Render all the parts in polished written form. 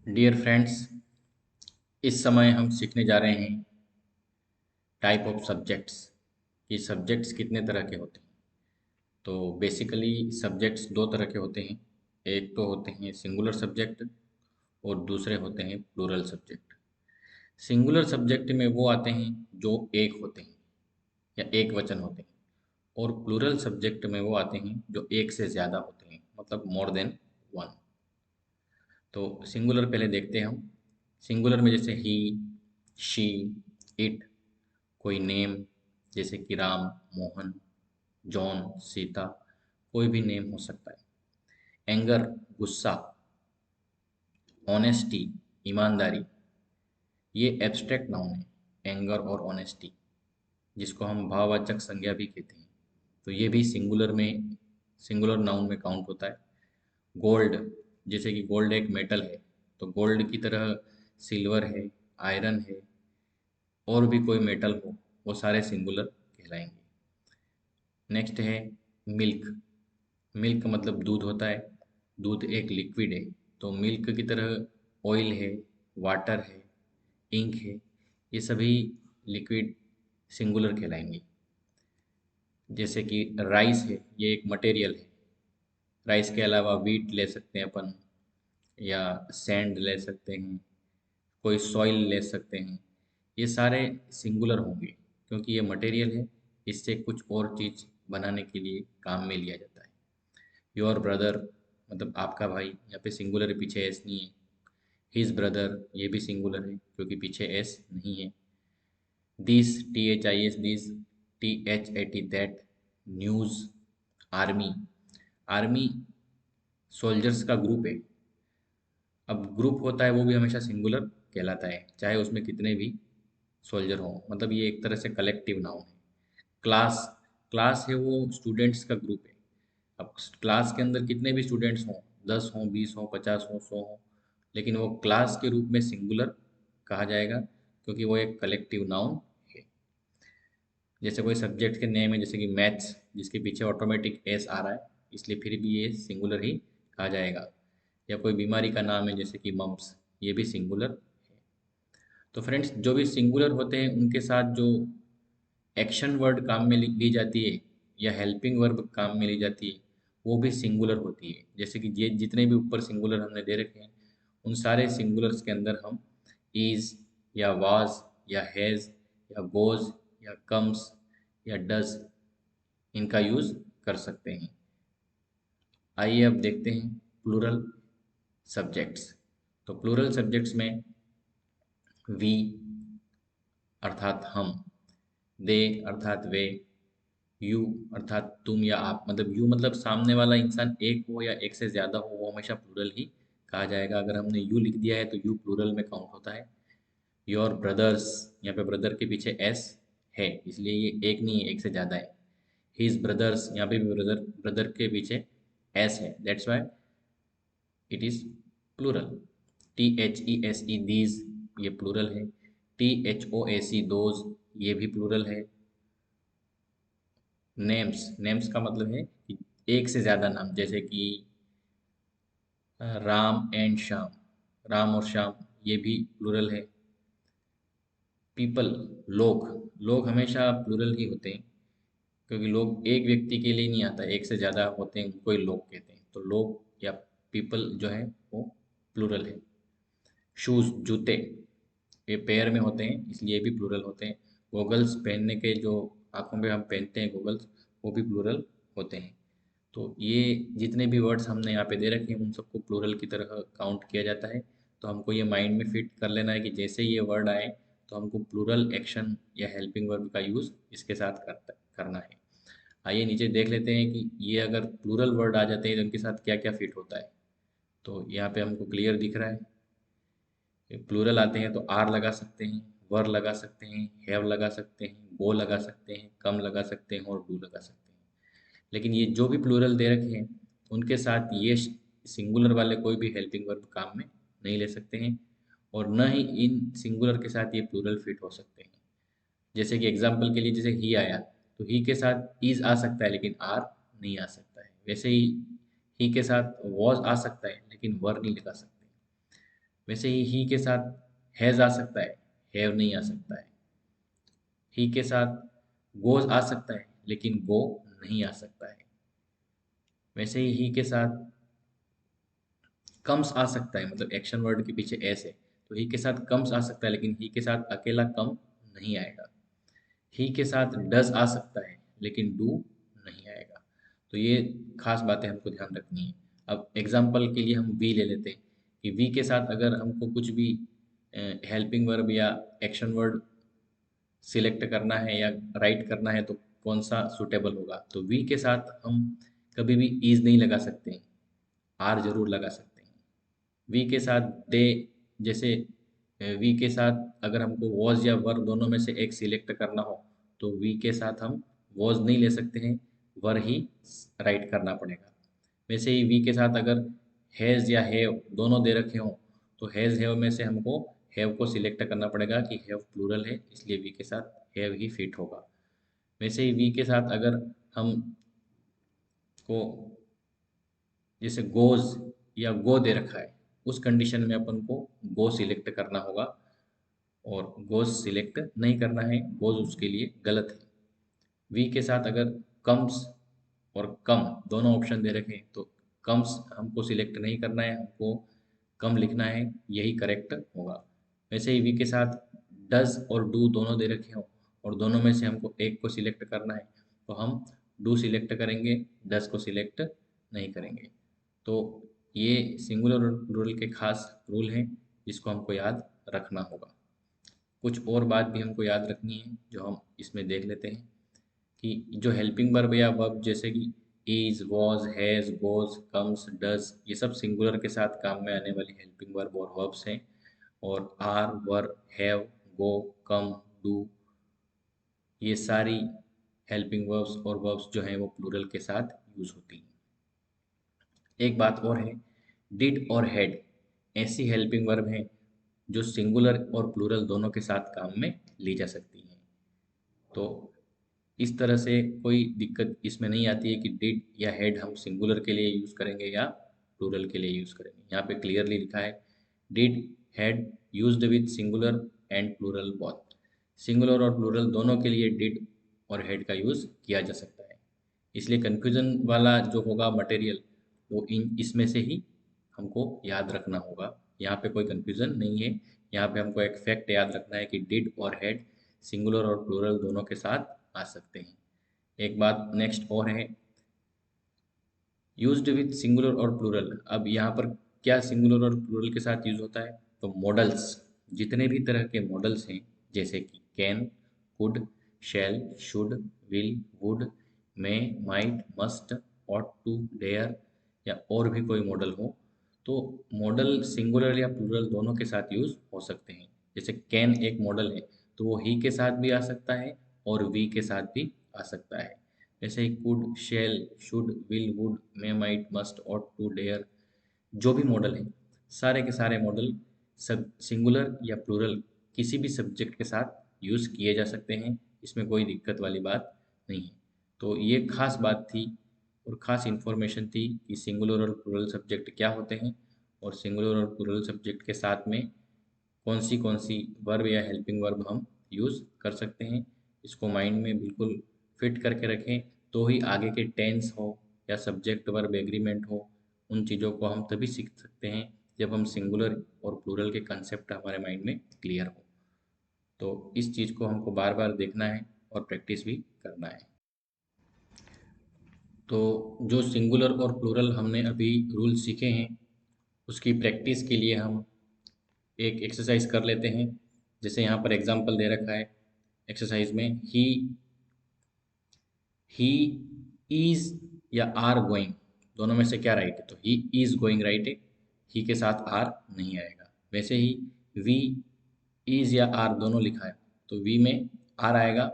Dear friends, इस समय हम सीखने जा रहे हैं टाइप ऑफ सब्जेक्ट्स कि सब्जेक्ट्स कितने तरह के होते हैं। तो बेसिकली सब्जेक्ट्स दो तरह के होते हैं। एक तो होते हैं सिंगुलर सब्जेक्ट और दूसरे होते हैं प्लूरल सब्जेक्ट। सिंगुलर सब्जेक्ट में वो आते हैं जो एक होते हैं या एक वचन होते हैं, और प्लूरल सब्जेक्ट में वो आते हैं जो एक से ज़्यादा होते हैं, मतलब मोर देन वन। तो सिंगुलर पहले देखते हैं हम। सिंगुलर में जैसे ही, शी, इट, कोई नेम जैसे कि राम, मोहन, जॉन, सीता, कोई भी नेम हो सकता है। एंगर, गुस्सा, ऑनेस्टी, ईमानदारी, ये एब्स्ट्रैक्ट नाउन है। एंगर और ऑनेस्टी, जिसको हम भाववाचक संज्ञा भी कहते हैं, तो ये भी सिंगुलर नाउन में काउंट होता है। गोल्ड, जैसे कि गोल्ड एक मेटल है, तो गोल्ड की तरह सिल्वर है, आयरन है, और भी कोई मेटल हो, वो सारे सिंगुलर कहलाएंगे। नेक्स्ट है मिल्क। मिल्क मतलब दूध होता है। दूध एक लिक्विड है, तो मिल्क की तरह ऑयल है, वाटर है, इंक है, ये सभी लिक्विड सिंगुलर कहलाएंगे। जैसे कि राइस है, ये एक मटेरियल है। राइस के अलावा वीट ले सकते हैं अपन, या सैंड ले सकते हैं, कोई सॉइल ले सकते हैं। ये सारे सिंगुलर होंगे क्योंकि ये मटेरियल है, इससे कुछ और चीज़ बनाने के लिए काम में लिया जाता है। योर ब्रदर मतलब आपका भाई, यहाँ पे सिंगुलर है, पीछे एस नहीं है। हिज ब्रदर, ये भी सिंगुलर है क्योंकि पीछे एस नहीं है। This, T H I S, this, T H A T, that. News, army. Army soldiers का ग्रुप है। अब ग्रुप होता है वो भी हमेशा सिंगुलर कहलाता है, चाहे उसमें कितने भी सोल्जर हों, मतलब ये एक तरह से कलेक्टिव नाउन है। क्लास, क्लास है वो स्टूडेंट्स का ग्रुप है। अब क्लास के अंदर कितने भी स्टूडेंट्स हों, 10 हों, 20 हों, 50 हों, 100 हों, लेकिन वो क्लास के रूप में सिंगुलर कहा जाएगा क्योंकि वो एक कलेक्टिव नाउन है। जैसे कोई सब्जेक्ट के नेम है, जैसे कि मैथ्स, जिसके पीछे ऑटोमेटिक एस आ रहा है, इसलिए फिर भी ये सिंगुलर ही कहा जाएगा। या कोई बीमारी का नाम है जैसे कि मम्प्स, ये भी सिंगुलर है। तो फ्रेंड्स, जो भी सिंगुलर होते हैं उनके साथ जो एक्शन वर्ड काम में ली जाती है या हेल्पिंग वर्ब काम में ली जाती है, वो भी सिंगुलर होती है। जैसे कि ये जितने भी ऊपर सिंगुलर हमने दे रखे हैं, उन सारे सिंगुलर्स के अंदर हम इज या वाज या हैज़ या गोज या कम्स या डज, इनका यूज़ कर सकते हैं। आइए अब देखते हैं प्लूरल सब्जेक्ट्स। तो प्लूरल सब्जेक्ट्स में वी अर्थात हम, दे अर्थात वे, यू अर्थात तुम या आप, मतलब यू मतलब सामने वाला इंसान एक हो या एक से ज़्यादा हो, वो हमेशा प्लूरल ही कहा जाएगा। अगर हमने यू लिख दिया है तो यू प्लूरल में काउंट होता है। योर ब्रदर्स, यहाँ पे ब्रदर के पीछे एस है, इसलिए ये एक नहीं है, एक से ज़्यादा है। हिज ब्रदर्स, यहाँ पे भी ब्रदर ब्रदर के पीछे एस है, that's why it is plural. T H E S E, these, ये प्लूरल है। T H O A C, those, ये भी प्लूरल है। नेम्स, नेम्स का मतलब है कि एक से ज़्यादा नाम, जैसे कि राम एंड श्याम, राम और श्याम, ये भी प्लूरल है। पीपल, लोग, लोग हमेशा प्लूरल ही होते हैं क्योंकि लोग एक व्यक्ति के लिए नहीं आता, एक से ज़्यादा होते हैं उनको ही लोग कहते हैं। तो लोग या पीपल जो है वो प्लूरल है। शूज़, जूते, ये पेयर में होते हैं इसलिए ये भी प्लूरल होते हैं। गॉगल्स, पहनने के जो आँखों पे हम पहनते हैं गॉगल्स, वो भी प्लूरल होते हैं। तो ये जितने भी वर्ड्स हमने यहाँ पे दे रखे हैं उन सबको प्लूरल की तरह काउंट किया जाता है। तो हमको ये माइंड में फिट कर लेना है कि जैसे ये वर्ड आए तो हमको प्लूरल एक्शन या हेल्पिंग वर्ब का यूज़ इसके साथ करना है। आइए नीचे देख लेते हैं कि ये अगर प्लूरल वर्ड आ जाते हैं तो उनके साथ क्या क्या फिट होता है। तो यहाँ पे हमको क्लियर दिख रहा है। प्लूरल आते हैं तो आर लगा सकते हैं, वर लगा सकते हैं, हैव लगा सकते हैं, गो लगा सकते हैं, कम लगा सकते हैं और डू लगा सकते हैं। लेकिन ये जो भी प्लूरल दे रखे हैं उनके साथ ये सिंगुलर वाले कोई भी हेल्पिंग वर्ब काम में नहीं ले सकते हैं, और न ही इन सिंगुलर के साथ ये प्लूरल फिट हो सकते हैं। जैसे कि एग्जाम्पल के लिए, जैसे ही आया तो ही के साथ इज आ सकता है लेकिन आर नहीं आ सकता है। वैसे ही के साथ वॉज आ सकता है लेकिन वर नहीं लगा सकते। वैसे ही के साथ हैज़ आ सकता है, हैव नहीं आ सकता है। ही के साथ गोज आ सकता है लेकिन गो नहीं आ सकता है। वैसे ही के साथ कम्स आ सकता है, मतलब एक्शन वर्ड के पीछे एस है, तो ही के साथ कम्स आ सकता है लेकिन ही के साथ अकेला कम नहीं आएगा। ही के साथ डज आ सकता है लेकिन डू नहीं आएगा। तो ये खास बातें हमको ध्यान रखनी है। अब एग्जाम्पल के लिए हम वी ले लेते हैं कि वी के साथ अगर हमको कुछ भी हेल्पिंग वर्ब या एक्शन वर्ड सिलेक्ट करना है या राइट करना है तो कौन सा सूटेबल होगा। तो वी के साथ हम कभी भी इज नहीं लगा सकते हैं, आर जरूर लगा सकते हैं। वी के साथ दे, जैसे वी के साथ अगर हमको वॉज या वर दोनों में से एक सिलेक्ट करना हो तो वी के साथ हम वॉज नहीं ले सकते हैं, वर ही राइट करना पड़ेगा। वैसे ही वी के साथ अगर हैज़ या हैव दोनों दे रखे हों तो हैज़ हैव में से हमको हैव को सिलेक्ट करना पड़ेगा कि हैव प्लूरल है, इसलिए वी के साथ हैव ही फिट होगा। वैसे ही वी के साथ अगर हम को जैसे गोज या गो दे रखा है, उस कंडीशन में अपन को गो सिलेक्ट करना होगा और गोज सिलेक्ट नहीं करना है, गोज उसके लिए गलत है। वी के साथ अगर कम्स और कम दोनों ऑप्शन दे रखे हैं तो कम्स हमको सिलेक्ट नहीं करना है, हमको कम लिखना है, यही करेक्ट होगा। वैसे ही वी के साथ डज और डू दोनों दे रखे हों और दोनों में से हमको एक को सिलेक्ट करना है तो हम डू सिलेक्ट करेंगे, डज को सिलेक्ट नहीं करेंगे। तो ये सिंगुलर और प्लूरल के खास रूल हैं जिसको हमको याद रखना होगा। कुछ और बात भी हमको याद रखनी है जो हम इसमें देख लेते हैं कि जो हेल्पिंग वर्ब या वर्ब जैसे कि is, was, has, goes, comes, does, ये सब सिंगुलर के साथ काम में आने वाली हेल्पिंग वर्ब और वर्ब्स हैं। और are, were, have, go, come, do, ये सारी हेल्पिंग वर्ब्स और वर्ब्स जो हैं वो प्लूरल के साथ यूज होती हैं। एक बात और है, डिड और हैड ऐसी हेल्पिंग वर्ब हैं जो सिंगुलर और प्लूरल दोनों के साथ काम में ली जा सकती हैं। तो इस तरह से कोई दिक्कत इसमें नहीं आती है कि डिड या हैड हम सिंगुलर के लिए यूज़ करेंगे या प्लूरल के लिए यूज़ करेंगे। यहाँ पे क्लियरली लिखा है did had used with singular and plural both. Singular और प्लूरल दोनों के लिए डिड और हैड का यूज़ किया जा सकता है। इसलिए कन्फ्यूज़न वाला जो होगा मटेरियल वो इन इसमें से ही हमको याद रखना होगा। यहाँ पे कोई कन्फ्यूज़न नहीं है। यहाँ पे हमको एक फैक्ट याद रखना है कि डिड और हैड सिंगुलर और प्लूरल दोनों के साथ आ सकते हैं। एक बात नेक्स्ट और है, यूज्ड विथ सिंगुलर और प्लूरल। अब यहाँ पर क्या सिंगुलर और प्लूरल के साथ यूज होता है, तो मॉडल्स, जितने भी तरह के मॉडल्स हैं जैसे कि can, could, shall, should, will, would, may, might, must, ought to, dare या और भी कोई मॉडल हो, तो मॉडल सिंगुलर या प्लूरल दोनों के साथ यूज हो सकते हैं। जैसे कैन एक मॉडल है तो वो ही के साथ भी आ सकता है और वी के साथ भी आ सकता है। जैसे ही could, shall, should, will, would, may, might, must, ought to, dare, जो भी मॉडल है, सारे के सारे मॉडल सब सिंगुलर या प्लूरल किसी भी सब्जेक्ट के साथ यूज़ किए जा सकते हैं। इसमें कोई दिक्कत वाली बात नहीं है। तो ये खास बात थी और ख़ास इन्फॉर्मेशन थी कि सिंगुलर और प्लूरल सब्जेक्ट क्या होते हैं और सिंगुलर और प्लूरल सब्जेक्ट के साथ में कौन सी वर्ब या हेल्पिंग वर्ब हम यूज़ कर सकते हैं। इसको माइंड में बिल्कुल फिट करके रखें तो ही आगे के टेंस हो या सब्जेक्ट वर्ब एग्रीमेंट हो, उन चीज़ों को हम तभी सीख सकते हैं जब हम सिंगुलर और प्लूरल के कंसेप्ट हमारे माइंड में क्लियर हो। तो इस चीज़ को हमको बार बार देखना है और प्रैक्टिस भी करना है। तो जो सिंगुलर और प्लूरल हमने अभी रूल सीखे हैं उसकी प्रैक्टिस के लिए हम एक एक्सरसाइज कर लेते हैं। जैसे यहाँ पर एग्जांपल दे रखा है एक्सरसाइज में, ही इज या आर गोइंग दोनों में से क्या राइट है, तो ही इज गोइंग राइट है, ही के साथ आर नहीं आएगा। वैसे ही वी इज या आर दोनों लिखा है तो वी में आर आएगा,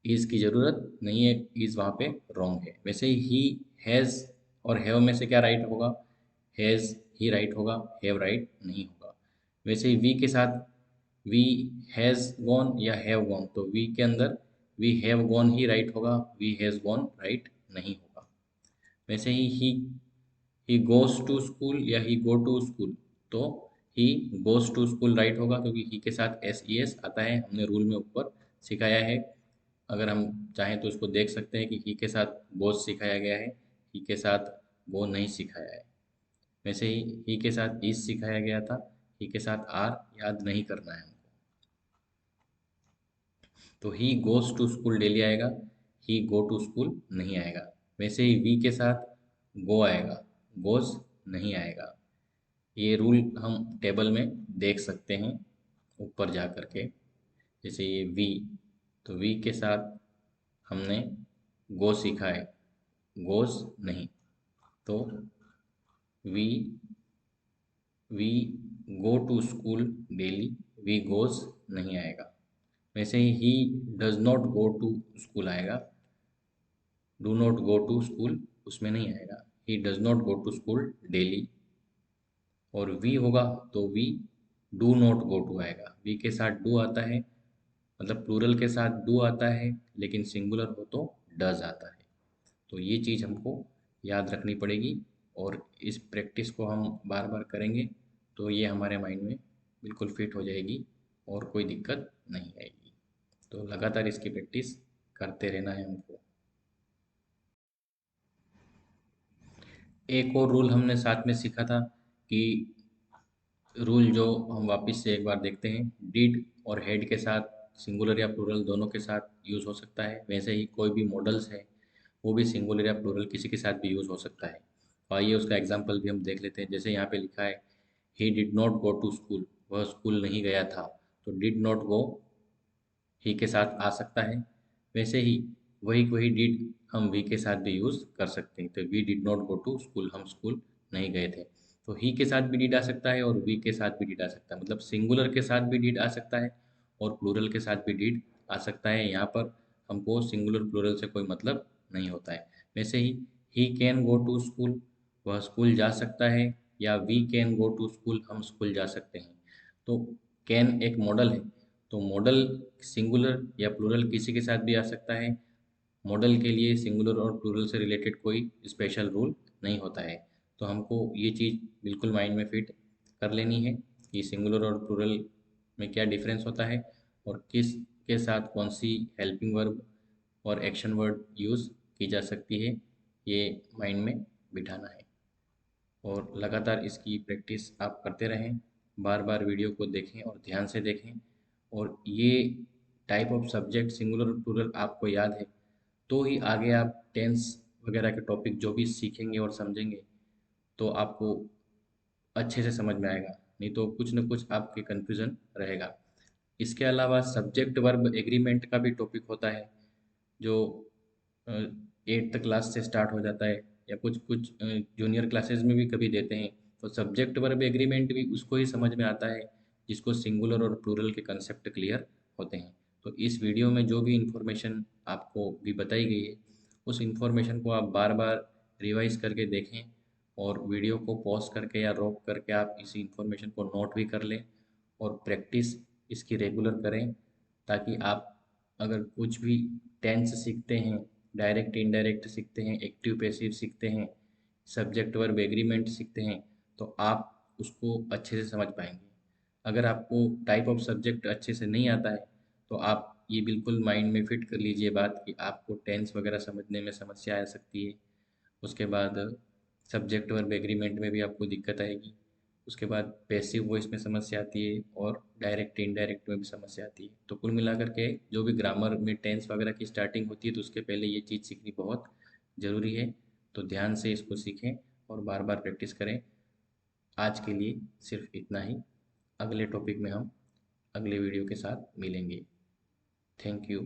इज की ज़रूरत नहीं है, इज वहाँ पे रॉन्ग है। वैसे ही हैज़ और हैव में से क्या राइट होगा, हैज़ ही राइट होगा, हैव राइट नहीं होगा। वैसे ही वी के साथ वी हैज़ गॉन या हैव गॉन, तो वी के अंदर वी हैव गॉन ही राइट होगा, वी हैज़ गॉन राइट नहीं होगा। वैसे ही गोज़ टू स्कूल या ही गो टू स्कूल, तो he goes to school right होगा, क्योंकि ही के साथ एस ई एस आता है, हमने रूल में ऊपर सिखाया है। अगर हम चाहें तो उसको देख सकते हैं कि ही के साथ गोज सिखाया गया है, ही के साथ गो नहीं सिखाया है। वैसे ही के साथ इज सिखाया गया था, ही के साथ आर याद नहीं करना है हमको। तो he goes to school daily आएगा, ही गो टू स्कूल नहीं आएगा। वैसे ही वी के साथ गो आएगा, गोज नहीं आएगा। ये रूल हम टेबल में देख सकते हैं ऊपर जा कर के। जैसे ये वी, तो वी के साथ हमने गो सीखा है, गोज नहीं। तो we we go to school daily, we goes नहीं आएगा। वैसे ही does not go to school आएगा, do not go to school उसमें नहीं आएगा। He does not go to school daily. और वी होगा तो we do not go to आएगा, वी के साथ डू आता है, मतलब प्लूरल के साथ डू आता है, लेकिन सिंगुलर हो तो डज आता है। तो ये चीज़ हमको याद रखनी पड़ेगी, और इस प्रैक्टिस को हम बार बार करेंगे तो ये हमारे माइंड में बिल्कुल फिट हो जाएगी और कोई दिक्कत नहीं आएगी। तो लगातार इसकी प्रैक्टिस करते रहना है हमको। एक और रूल हमने साथ में सीखा था कि रूल जो हम वापस से एक बार देखते हैं, डिड और हेड के साथ सिंगुलर या प्लूरल दोनों के साथ यूज़ हो सकता है। वैसे ही कोई भी मॉडल्स है वो भी सिंगुलर या प्लूरल किसी के साथ भी यूज़ हो सकता है। तो आइए उसका एग्जांपल भी हम देख लेते हैं। जैसे यहाँ पे लिखा है he did not go to school, वह स्कूल नहीं गया था। तो डिड नॉट गो ही के साथ आ सकता है। वैसे ही वही वही डिड हम वी के साथ भी यूज़ कर सकते हैं। तो we did not go to school, हम स्कूल नहीं गए थे। तो ही के साथ भी डिड आ सकता है और वी के साथ भी डिड आ सकता है, मतलब सिंगुलर के साथ भी डिड आ सकता है और प्लूरल के साथ भी डिड आ सकता है। यहाँ पर हमको सिंगुलर प्लूरल से कोई मतलब नहीं होता है। वैसे ही कैन गो टू स्कूल, वह स्कूल जा सकता है, या we can go to school, हम स्कूल जा सकते हैं। तो कैन एक मॉडल है, तो मॉडल सिंगुलर या प्लूरल किसी के साथ भी आ सकता है। मॉडल के लिए सिंगुलर और प्लूरल से रिलेटेड कोई स्पेशल रूल नहीं होता है। तो हमको ये चीज़ बिल्कुल माइंड में फिट कर लेनी है कि सिंगुलर और प्लूरल में क्या डिफरेंस होता है और किस के साथ कौन सी हेल्पिंग वर्ब और एक्शन वर्ड यूज़ की जा सकती है, ये माइंड में बिठाना है। और लगातार इसकी प्रैक्टिस आप करते रहें, बार बार वीडियो को देखें और ध्यान से देखें। और ये टाइप ऑफ सब्जेक्ट सिंगुलर और प्लूरल आपको याद है तो ही आगे आप टेंस वगैरह के टॉपिक जो भी सीखेंगे और समझेंगे तो आपको अच्छे से समझ में आएगा, नहीं तो कुछ न कुछ आपके कन्फ्यूज़न रहेगा। इसके अलावा सब्जेक्ट वर्ब एग्रीमेंट का भी टॉपिक होता है, जो 8th क्लास से स्टार्ट हो जाता है, या कुछ कुछ जूनियर क्लासेस में भी कभी देते हैं। तो सब्जेक्ट वर्ब एग्रीमेंट भी उसको ही समझ में आता है जिसको सिंगुलर और प्लूरल के कंसेप्ट क्लियर होते हैं। तो इस वीडियो में जो भी इंफॉर्मेशन आपको भी बताई गई है उस इंफॉर्मेशन को आप बार बार रिवाइज करके देखें, और वीडियो को पॉज करके या रोक करके आप इस इंफॉर्मेशन को नोट भी कर लें और प्रैक्टिस इसकी रेगुलर करें, ताकि आप अगर कुछ भी टेंस सीखते हैं, डायरेक्ट इनडायरेक्ट सीखते हैं, एक्टिव पैसिव सीखते हैं, सब्जेक्ट वर्ब एग्रीमेंट सीखते हैं, तो आप उसको अच्छे से समझ पाएंगे। अगर आपको टाइप ऑफ सब्जेक्ट अच्छे से नहीं आता है तो आप ये बिल्कुल माइंड में फिट कर लीजिए बात कि आपको टेंस वगैरह समझने में समस्या आ सकती है। उसके बाद सब्जेक्ट वर्ब एग्रीमेंट में भी आपको दिक्कत आएगी। उसके बाद पैसिव वॉइस में समस्या आती है और डायरेक्ट इनडायरेक्ट में भी समस्या आती है। तो कुल मिलाकर के जो भी ग्रामर में टेंस वगैरह की स्टार्टिंग होती है तो उसके पहले ये चीज़ सीखनी बहुत ज़रूरी है। तो ध्यान से इसको सीखें और बार बार प्रैक्टिस करें। आज के लिए सिर्फ इतना ही। अगले टॉपिक में हम अगले वीडियो के साथ मिलेंगे। Thank you.